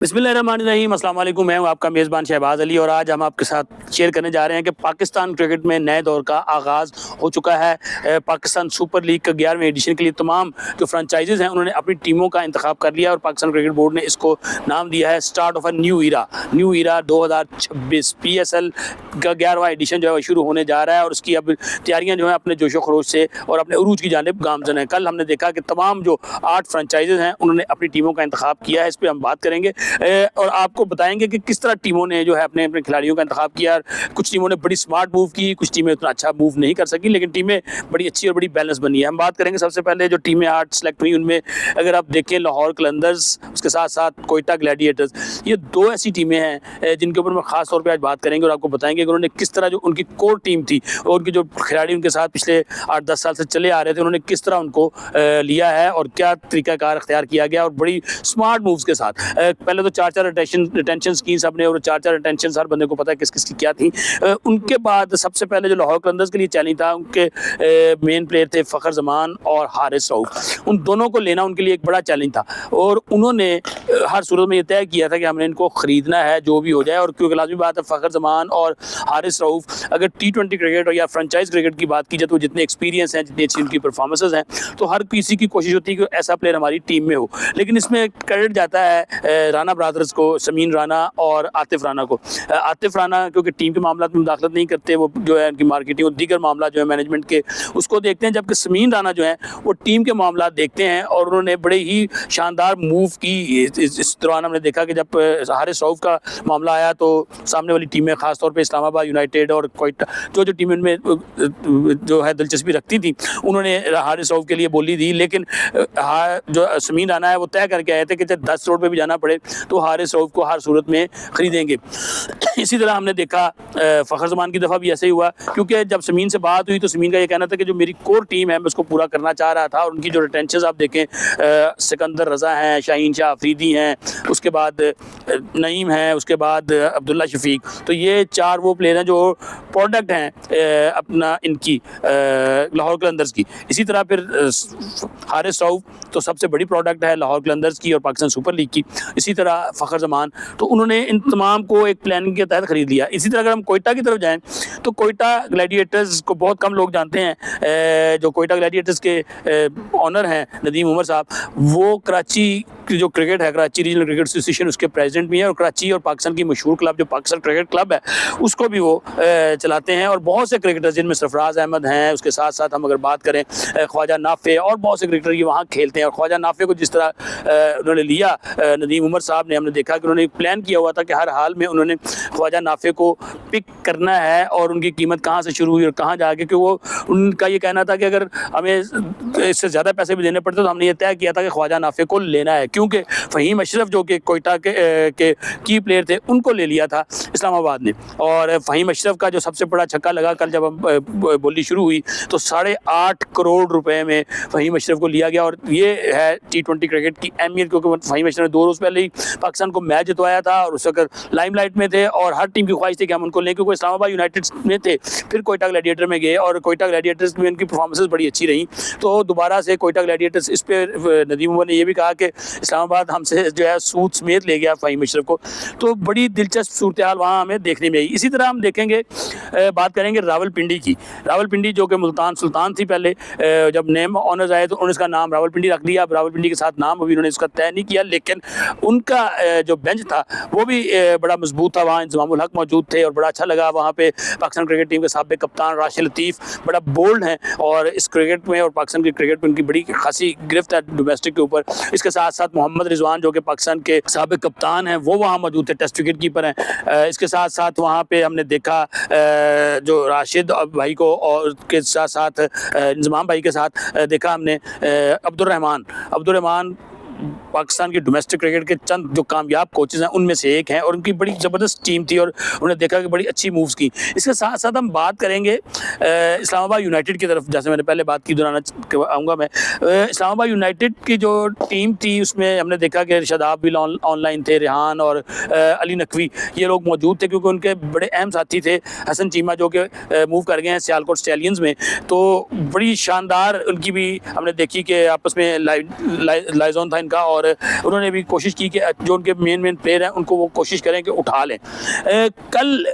बिस्मिल्लाहिर्रहमानिर्रहीम, अस्सलाम वालेकुम। मैं हूं आपका मेज़बान शहबाज अली और आज हम आपके साथ शेयर करने जा रहे हैं कि पाकिस्तान क्रिकेट में नए दौर का आगाज़ हो चुका है। पाकिस्तान सुपर लीग का 11वें एडिशन के लिए तमाम जो फ्रेंचाइजीज़ हैं उन्होंने अपनी टीमों का इंतखाब कर लिया और पाकिस्तान क्रिकेट बोर्ड ने इसको नाम दिया है start of a new era 2026। PSL का 11वां एडिशन जो है शुरू होने जा रहा है और उसकी अब तैयारियां जो हैं अपने जोशो खरोश से और अपने उरूज की जानिब गामज़न है। कल हमने देखा कि तमाम जो 8 फ्रेंचाइजीज़ हैं उन्होंने अपनी टीमों का इंतखाब किया है। इस पर हम बात करेंगे और आपको बताएंगे कि किस तरह टीमों ने जो है अपने अपने खिलाड़ियों का इंतखाब किया। कुछ टीमों ने बड़ी स्मार्ट मूव की, कुछ टीमें उतना अच्छा मूव नहीं कर सकी, लेकिन टीमें बड़ी अच्छी और बड़ी बैलेंस बनी है। हम बात करेंगे सबसे पहले जो टीमें 8 सेलेक्ट हुई उनमें अगर आप देखें लाहौर कलंदर्स, उसके साथ साथ कोयटा ग्लैडिएटर्स, ये 2 ऐसी टीमें हैं जिनके ऊपर मैं खास तौर पर आज बात करेंगे और आपको बताएंगे कि उन्होंने किस तरह जो उनकी कोर टीम थी और उनके जो खिलाड़ी उनके साथ पिछले 8-10 साल से चले आ रहे थे उन्होंने किस तरह उनको लिया है और क्या तरीकाकार अख्तियार किया गया और बड़ी स्मार्ट मूव्स के साथ। पहले तो 4-4 रिटेंशन की सबने और 4-4 रिटेंशन हर बंदे को पता है किस किस की क्या थी। उनके बाद सबसे पहले जो लाहौर कलंदर्स के लिए चैलेंज था, उनके मेन प्लेयर थे फ़खर जमान और हारिस रऊफ। उन दोनों को लेना उनके लिए एक बड़ा चैलेंज था और उन्होंने हर सूरत में ये तय किया था कि हमने इनको ख़रीदना है जो भी हो जाए। और क्योंकि लाजमी बात है फ़खर जमान और हारिस रऊफ अगर T20 क्रिकेट और या फ्रेंचाइज क्रिकेट की बात की जाए तो जितने एक्सपीरियंस हैं, जितनी अच्छी उनकी परफॉर्मेंसेज हैं, तो हर किसी की कोशिश होती है कि ऐसा प्लेयर हमारी टीम में हो। लेकिन इसमें क्रेडिट जाता है राना ब्रदर्स को, शमीन राना और आतिफ राना को। आतिफ राना क्योंकि टीम के मामला में मुदाखलत नहीं करते, वो जो है उनकी मार्केटिंग और दीगर मामला जो है मैनेजमेंट के उसको देखते हैं, जबकि शमीन राना जो है वो टीम के मामला देखते हैं और उन्होंने बड़े ही शानदार मूव की। इस दौरान हमने देखा कि जब हारिस रऊफ का मामला आया तो सामने वाली टीमें खासतौर पर इस्लामाबाद यूनाइटेड और कोयटा जो टीमें उनमें जो है दिलचस्पी रखती थी उन्होंने हारिस रऊफ के लिए बोली दी। लेकिन जो शमीन राना है वो तय करके आए थे कि चाहे 10 करोड़ पे भी जाना पड़े तो हारिस रऊफ को हर सूरत में खरीदेंगे। इसी तरह हमने देखा फ़खर जमान की दफ़ा भी ऐसे ही हुआ, क्योंकि जब शमीन से बात हुई तो शमीन का ये कहना था कि जो मेरी कोर टीम है मैं उसको पूरा करना चाह रहा था और उनकी जो रिटेंशन आप देखें, सिकंदर रज़ा हैं, शाहीन शाह अफरीदी हैं, उसके बाद नईम हैं, उसके बाद अब्दुल्ला शफीक, तो ये 4 वो प्लेयर हैं जो प्रोडक्ट हैं अपना इनकी लाहौर कलंदर्स की। इसी तरह फिर हारिस रऊफ तो सबसे बड़ी प्रोडक्ट है लाहौर कलंदर्स की और पाकिस्तान सुपर लीग की। इसी तरह फ़खर जमान, तो उन्होंने इन तमाम को एक प्लानिंग के तहत ख़रीद लिया। इसी तरह अगर हम कोयटा की तरफ जाएँ तो कोयटा ग्लैडिएटर्स को बहुत कम लोग जानते हैं। जो कोयटा ग्लैडिएटर्स के ऑनर हैं नदीम उमर साहब, वो कराची की जो क्रिकेट है, कराची रीजनल क्रिकेट एसोसिएशन, उसके प्रेसिडेंट भी हैं और कराची और पाकिस्तान की मशहूर क्लब जो पाकिस्तान क्रिकेट क्लब है उसको भी वो चलाते हैं। और बहुत से क्रिकेटर्स जिनमें सरफराज अहमद हैं, उसके साथ साथ हम अगर बात करें ख्वाजा नाफे और बहुत से क्रिकेटर ये वहाँ खेलते हैं। और ख्वाजा नाफे को जिस तरह उन्होंने लिया नदीम उमर साहब ने, हमने देखा कि उन्होंने एक प्लान किया हुआ था कि हर हाल में उन्होंने ख्वाजा नाफे को पिक करना है और उनकी कीमत कहाँ से शुरू हुई और कहाँ जाके, कि वो उनका ये कहना था कि अगर हमें इससे ज़्यादा पैसे भी देने पड़ते तो हमने ये तय किया था कि ख्वाजा नाफे को लेना है, क्योंकि फ़हीम अशरफ जो कि कोयटा के की प्लेयर थे उनको ले लिया था इस्लामाबाद ने। और फ़हीम अशरफ का जो सबसे बड़ा छक्का लगा कल जब बोली शुरू हुई तो 8.5 करोड़ रुपए में फ़हीम अशरफ को लिया गया। और ये है T20 क्रिकेट की अहमियत, क्योंकि फ़हीम अशरफ ने 2 रोज़ पहले ही पाकिस्तान को मैच जितवाया था और उस वक्त लाइमलाइट में थे और हर टीम की ख्वाहिश थी कि हम उनको लें, क्योंकि इस्लामाबाद यूनाइटेड में थे, फिर कोयटा ग्लैडिएटर में गए और कोयटा ग्लैडिएटर्स में उनकी परफॉर्मेंसेस बड़ी अच्छी रही। तो दोबारा से कोयटा ग्लैडिएटर्स, इस पर नदीम उमर ने यह भी कहा कि इस्लामाबाद हमसे जो है सूद समेत ले गया फ़हीम अशरफ को। तो बड़ी दिलचस्प सूरत हाल वहाँ हमें देखने में आई। इसी तरह हम देखेंगे, बात करेंगे रावलपिंडी की। रावलपिंडी जो कि मुल्तान सुल्तान थी पहले, जब नेम ऑनर्स आए तो उन्होंने इसका नाम रावलपिंडी रख दिया। अब रावलपिंडी के साथ नाम अभी उन्होंने इसका तय नहीं किया, लेकिन उनका जो बेंच था वो भी बड़ा मजबूत था। वहाँ इंतज़ामुल हक मौजूद थे और बड़ा अच्छा लगा। वहाँ पे पाकिस्तान क्रिकेट टीम के साबिक़ कप्तान राशिद लतीफ़ बड़ा बोल्ड हैं और इस क्रिकेट में और पाकिस्तान की क्रिकेट में उनकी बड़ी खासी गिरफ्त है डोमेस्टिक के ऊपर। इसके साथ साथ मोहम्मद रिजवान जो कि पाकिस्तान के साबिक़ कप्तान हैं वो वहाँ मौजूद थे, टेस्ट विकेट कीपर हैं। इसके साथ साथ वहाँ पे हमने देखा जो राशिद भाई को और के साथ साथ इंजमाम भाई के साथ देखा हमने अब्दुर्रहमान पाकिस्तान की डोमेस्टिक क्रिकेट के चंद जो कामयाब कोचेज़ हैं उनमें से एक हैं और उनकी बड़ी ज़बरदस्त टीम थी और उन्होंने देखा कि बड़ी अच्छी मूव्स की। इसके साथ साथ हम बात करेंगे इस्लामाबाद यूनाइटेड की तरफ, जैसे मैंने पहले बात की दोहराना आऊँगा मैं। इस्लामाबाद यूनाइटेड की जो टीम थी उसमें हमने देखा कि शदाब भी ऑनलाइन थे, रेहान और अली नकवी ये लोग मौजूद थे, क्योंकि उनके बड़े अहम साथी थे हसन चीमा जो कि मूव कर गए हैं सियालकोट स्टैलियंस में। तो बड़ी शानदार उनकी भी हमने देखी कि आपस में लाइजोन था इनका और और उन्होंने भी कोशिश की कि जो उनके मेन प्लेयर हैं उनको वो कोशिश करें कि उठा लें। कल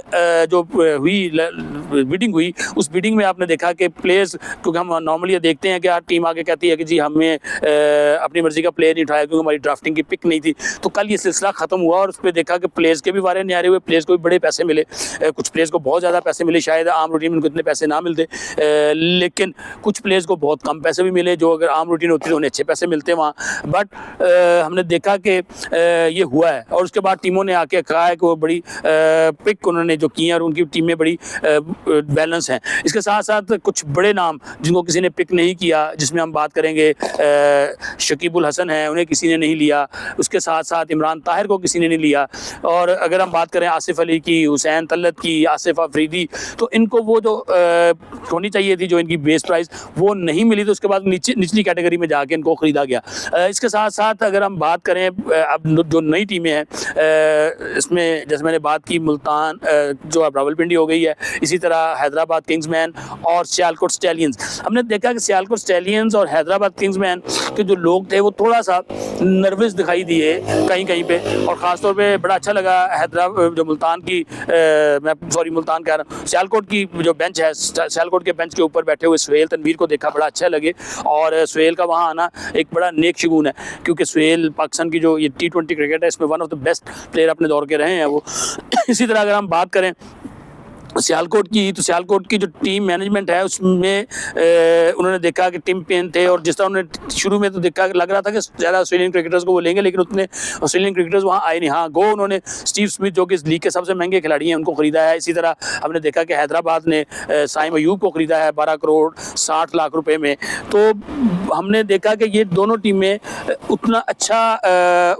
जो हुई बिडिंग हुई, उस बिडिंग में आपने देखा कि प्लेयर्स, क्योंकि हम नॉर्मली ये देखते हैं कि यार टीम आके कहती है कि जी हमें अपनी मर्जी का प्लेयर नहीं उठाया क्योंकि हमारी ड्राफ्टिंग की पिक नहीं थी। तो कल ये सिलसिला ख़त्म हुआ और उस पर देखा कि प्लेयर्स के भी वारे न्यारे हुए, प्लेयर्स को भी बड़े पैसे मिले, कुछ प्लेयर्स को बहुत ज़्यादा पैसे मिले, शायद आम रूटीन में उनको इतने पैसे ना मिलते, लेकिन कुछ प्लेयर्स को बहुत कम पैसे भी मिले, जो अगर आम रूटीन होती तो उन्हें अच्छे पैसे मिलते वहाँ। बट हमने देखा कि ये हुआ है और उसके बाद टीमों ने आके कहा है कि वो बड़ी पिक उन्होंने जो की है और उनकी टीम में बड़ी बैलेंस है। इसके साथ साथ कुछ बड़े नाम जिनको किसी ने पिक नहीं किया, जिसमें हम बात करेंगे शकीबुल हसन है, उन्हें किसी ने नहीं लिया, उसके साथ साथ इमरान ताहिर को किसी ने नहीं लिया, और अगर हम बात करें आसिफ अली की, हुसैन तलत की, आसिफ अफरीदी, तो इनको वो जो होनी चाहिए थी जो इनकी बेस प्राइस वो नहीं मिली, तो उसके बाद निचली कैटेगरी में जाके इनको ख़रीदा गया। इसके साथ साथ अगर हम बात करें अब जो नई टीमें हैं, इसमें जैसे मैंने बात की मुल्तान जो अब रावलपिंडी हो गई है, इसी तरह हैदराबाद किंग्समैन और सियालकोट स्टैलियंस। हमने देखा कि सियालकोट स्टैलियंस और हैदराबाद किंग्समैन के जो लोग थे वो थोड़ा सा नर्वस दिखाई दिए कहीं कहीं पे, और ख़ासतौर पे बड़ा अच्छा लगा हैदराबाद जो मुल्तान की मुल्तान कह रहा हूँ, सियालकोट की जो बेंच है, सियालकोट के बेंच के ऊपर बैठे हुए सुहेल तनवीर को देखा, बड़ा अच्छा लगे, और सुहेल का वहाँ आना एक बड़ा नेक शगुन है, क्योंकि सुहेल पाकिस्तान की जो ये T20 क्रिकेट है इसमें one of the best player अपने दौर के रहे हैं वो। इसी तरह अगर हम बात करें सियालकोट की, तो सियालकोट की जो टीम मैनेजमेंट है उसमें उन्होंने देखा कि टिम पेन थे, और जिस तरह उन्होंने शुरू में तो देखा लग रहा था कि ज़्यादा ऑस्ट्रेलियन क्रिकेटर्स को वो लेंगे, लेकिन उतने ऑस्ट्रेलियन क्रिकेटर्स वहाँ आए नहीं। हाँ, उन्होंने स्टीव स्मिथ जो कि इस लीग के सबसे महंगे खिलाड़ी हैं उनको ख़रीदा है। इसी तरह हमने देखा कि हैदराबाद ने साइम अयूब को ख़रीदा है 12 करोड़ 60 लाख रुपए में। तो हमने देखा कि ये दोनों टीमें उतना अच्छा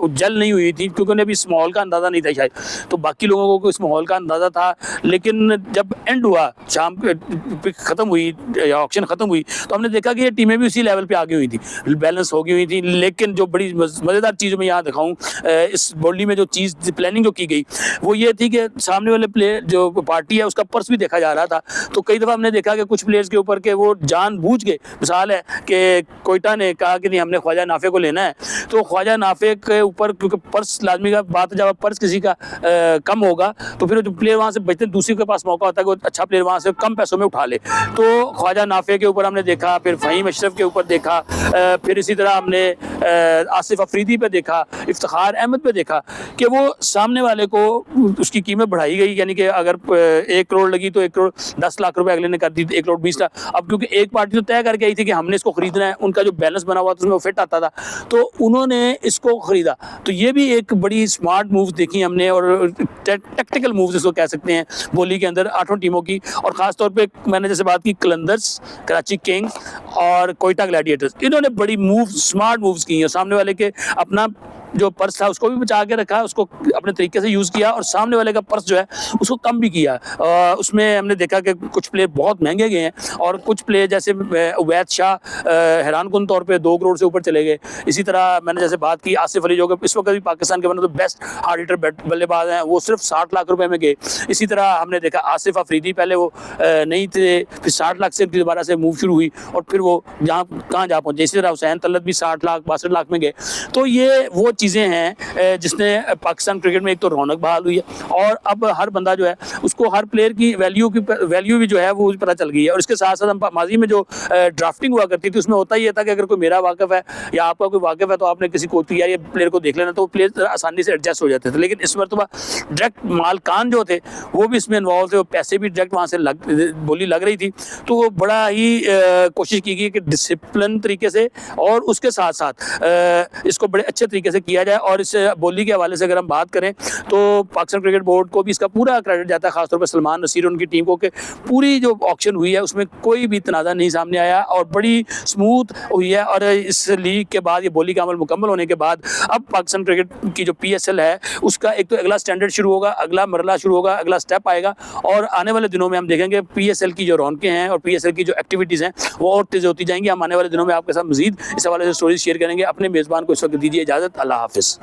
जल नहीं हुई थी, क्योंकि उन्हें अभी इस माहौल का अंदाज़ा नहीं था शायद, तो बाकी लोगों को इस माहौल का अंदाज़ा था। लेकिन जब एंड हुआ, शाम ख़त्म हुई, ऑक्शन ख़त्म हुई, तो हमने देखा कि ये टीमें भी उसी लेवल पे आगे हुई थी, बैलेंस हो गई हुई थी। लेकिन जो बड़ी मज़ेदार चीज़ मैं यहाँ दिखाऊँ, इस बोली में जो चीज़ प्लानिंग जो की गई वो ये थी कि सामने वाले प्लेयर जो पार्टी है उसका पर्स भी देखा जा रहा था। तो कई दफ़ा हमने देखा कि कुछ प्लेयर्स के ऊपर के वो जानबूझ के, मिसाल है कि कोयटा ने कहा कि नहीं हमने ख्वाजा नाफे को लेना है, तो ख्वाजा नाफे के ऊपर, क्योंकि पर्स लाजमी का बात है, जब पर्स किसी का कम होगा तो फिर जो प्लेयर वहाँ से बचते हैं दूसरे के पास मौका होता है कि अच्छा प्लेयर वहाँ से कम पैसों में उठा ले। तो ख्वाजा नाफे के ऊपर हमने देखा, फिर फ़हीम अशरफ के ऊपर देखा, फिर इसी तरह हमने आसिफ अफरीदी पे देखा, इफ्तिखार अहमद पे देखा कि वो सामने वाले को उसकी कीमत बढ़ाई गई, यानी कि अगर 1 करोड़ लगी तो 1 करोड़ 10 लाख रुपए अगले ने कर दी, 1 करोड़ 20 लाख। अब क्योंकि एक पार्टी तो तय करके आई थी कि हमने इसको खरीदना है, उनका जो बैलेंस बना हुआ था उसमें वो फिट आता था, तो उन्होंने इसको खरीदा। तो ये भी एक बड़ी स्मार्ट मूव देखी हमने, और टैक्टिकल मूव्स इसको कह सकते हैं बोली के अंदर 8 टीमों की। और ख़ासतौर पे मैंने जैसे बात की कलंदर्स, कराची किंग्स और कोयटा ग्लैडिएटर्स, इन्होंने बड़ी स्मार्ट मूव्स की हैं। सामने वाले के अपना जो पर्स था उसको भी बचा के रखा, उसको अपने तरीके से यूज़ किया, और सामने वाले का पर्स जो है उसको कम भी किया। उसमें हमने देखा कि कुछ प्लेयर बहुत महंगे गए हैं, और कुछ प्लेयर जैसे उवैद शाह हैरानकुन तौर पे 2 करोड़ से ऊपर चले गए। इसी तरह मैंने जैसे बात की आसिफ अली, जो कि इस वक्त भी पाकिस्तान के तो बेस्ट हार्ड हिटर बल्लेबाज हैं, वो सिर्फ 60 लाख रुपए में गए। इसी तरह हमने देखा आसिफ अफरीदी, पहले वो नहीं थे, फिर 60 लाख से दोबारा से मूव शुरू हुई, और फिर वो कहाँ जा पहुँचे। इसी तरह हुसैन तलत भी 60 लाख 62 लाख में गए। तो ये वो चीज़ें हैं जिसने पाकिस्तान क्रिकेट में एक तो रौनक बहाल हुई है, और अब हर बंदा जो है उसको हर प्लेयर की वैल्यू भी जो है वो पता चल गई है। और इसके साथ साथ हम माजी में जो ड्राफ्टिंग हुआ करती थी उसमें होता ही था कि अगर कोई मेरा वाकिफ़ है या आपका कोई वाकिफ़ है तो आपने किसी कोच या ये प्लेयर को देख लेना, तो प्लेयर आसानी से एडजस्ट हो जाते थे। लेकिन इस मरतबा डायरेक्ट मालकान जो थे वो भी इसमें इन्वॉल्व थे, वो पैसे भी डायरेक्ट वहाँ से बोली लग रही थी। तो वो बड़ा ही कोशिश की गई कि डिसिप्लिन तरीके से और उसके साथ साथ इसको बड़े अच्छे तरीके से किया जाए। और इस बोली के हवाले से अगर हम बात करें तो पाकिस्तान क्रिकेट बोर्ड को भी इसका पूरा क्रेडिट जाता है, खासतौर पर सलमान नसीर उनकी टीम को, कि पूरी जो ऑक्शन हुई है उसमें कोई भी तनाज़ा नहीं सामने आया और बड़ी स्मूथ हुई है। और इस लीग के बाद, ये बोली का अमल मुकम्मल होने के बाद, अब पाकिस्तान क्रिकेट की जो PSL है उसका एक तो अगला स्टैंडर्ड शुरू होगा, अगला मरला शुरू होगा, अगला स्टेप आएगा। और आने वाले दिनों में हम देखेंगे PSL की जो रौनकें हैं और PSL की जो एक्टिविटीज़ हैं वो और तेज़ होती जाएंगी। हम आने वाले दिनों में आपके साथ मज़ीद इस हवाले से स्टोरीज शेयर करेंगे। अपने मेज़बान को इस वक्त दीजिए इजाज़त। अल्लाह हाफ़िज़।